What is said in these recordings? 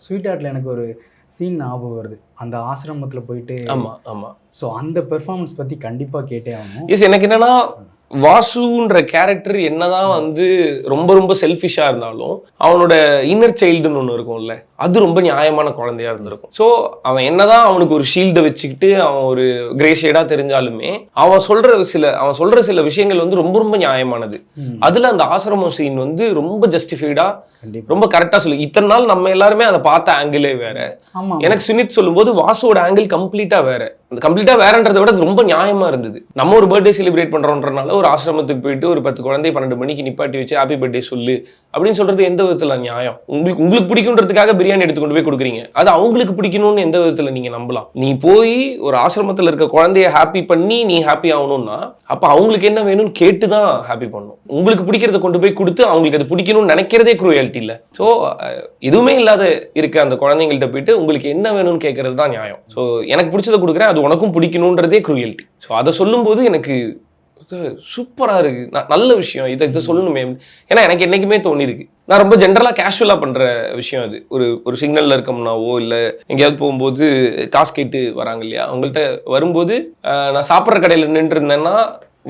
Sweet ஹார்ட்ல எனக்கு ஒரு சீன் ஞாபகம் வருது. அந்த ஆசிரமத்துல போயிட்டு ஆமா ஆமா. ஸோ அந்த பெர்ஃபார்மன்ஸ் பத்தி கண்டிப்பா கேட்டே ஆகணும். எஸ், எனக்கு என்னன்னா வாசுன்ற கேரக்டர் என்னதான் வந்து ரொம்ப ரொம்ப செல்ஃபிஷா இருந்தாலும் அவனோட இன்னர் சைல்டுன்னு ஒன்று இருக்கும்ல, அது ரொம்ப நியாயமான குழந்தையா இருந்திருக்கும். ஸோ அவன் என்னதான் அவனுக்கு ஒரு ஷீல்டை வச்சுக்கிட்டு அவன் ஒரு கிரே ஷேடா தெரிஞ்சாலுமே அவன் சொல்ற சில விஷயங்கள் வந்து ரொம்ப ரொம்ப நியாயமானது. அதுல அந்த ஆசிரமம் சீன் வந்து ரொம்ப ஜஸ்டிஃபைடா, ரொம்ப கரெக்டா சொல்லு. இத்தனை நாள் நம்ம எல்லாருமே அதை பார்த்த ஆங்கிளே வேற. எனக்கு சுனித் சொல்லும்போது வாசுவோட ஆங்கிள் கம்ப்ளீட்டா வேற. கம்ப்ளீட்டா வேறன்றதை விட ரொம்ப நியாயமா இருந்தது. நம்ம ஒரு பர்த்டே செலிப்ரேட் பண்றோம்ன்றனால ஒரு ஆசிரமத்துக்கு போயிட்டு ஒரு 10 குழந்தை 12 மணிக்கு நிப்பாட்டி வச்சு ஹாப்பி பர்த்டே சொல்லு அப்படின்னு சொல்றது எந்த விதத்துல நியாயம்? உங்களுக்கு பிடிக்கும்ன்றதுக்காக பிரியாணி எடுத்து கொண்டு போய் கொடுக்குறீங்க, அது அவங்களுக்கு பிடிக்கணும்னு எந்த விதத்துல நீங்க நம்பலாம்? நீ போய் ஒரு ஆசிரமத்துல இருக்க குழந்தைய ஹாப்பி பண்ணி நீ ஹாப்பி ஆகணும்னா அப்ப அவங்களுக்கு என்ன வேணும்னு கேட்டுதான் ஹாப்பி பண்ணணும். உங்களுக்கு பிடிக்கிறத கொண்டு போய் கொடுத்து அவங்களுக்கு அது பிடிக்கணும்னு நினைக்கிறதே குரூயல்ட்டி இல்ல. ஸோ எதுவுமே இல்லாத இருக்க அந்த குழந்தைங்கள்ட்ட போயிட்டு உங்களுக்கு என்ன வேணும்னு கேட்கறது தான் நியாயம். ஸோ எனக்கு பிடிச்சதை கொடுக்குறேன், அது உனக்கும் பிடிக்கணுன்றதே குரூயல்ட்டி. ஸோ அதை சொல்லும்போது எனக்கு சூப்பரா இருக்கு, நல்ல விஷயம், இதை சொல்லணுமே. ஏன்னா எனக்கு என்னைக்குமே தோணிருக்கு, நான் ரொம்ப ஜென்ரலா கேஷுவலா பண்ற விஷயம் அது. ஒரு சிக்னல்ல இருக்கோம்னாவோ இல்ல எங்கேயாவது போகும்போது காசு கேட்டு வராங்க இல்லையா, அவங்கள்ட்ட வரும்போது நான் சாப்பிட்ற கடையில நின்று இருந்தேன்னா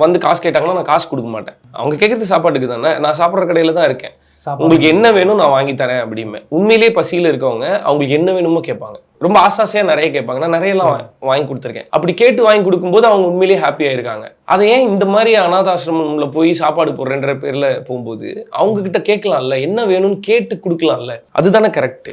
வந்து காசு கேட்டாங்கன்னா நான் காசு கொடுக்க மாட்டேன். அவங்க கேட்கறது சாப்பாட்டுக்கு தானே, நான் சாப்பிட்ற கடையில தான் இருக்கேன், உங்களுக்கு என்ன வேணும் நான் வாங்கி தரேன் அப்படிமே. உண்மையிலேயே பசியில இருக்கவங்க அவங்களுக்கு என்ன வேணுமோ கேட்பாங்க, ரொம்ப ஆசாசையா நிறைய கேட்பாங்க. நான் நிறையலாம் வாங்கி கொடுத்துருக்கேன். அப்படி கேட்டு வாங்கி கொடுக்கும்போது அவங்க உண்மையிலேயே ஹாப்பியா இருக்காங்க. அதை ஏன் இந்த மாதிரி அனாதாசிரமம்ல போய் சாப்பாடு போடுறேன்ற பேர்ல போகும்போது அவங்க கிட்ட கேட்கலாம்ல, என்ன வேணும்னு கேட்டு கொடுக்கலாம்ல, அதுதானே கரெக்ட்.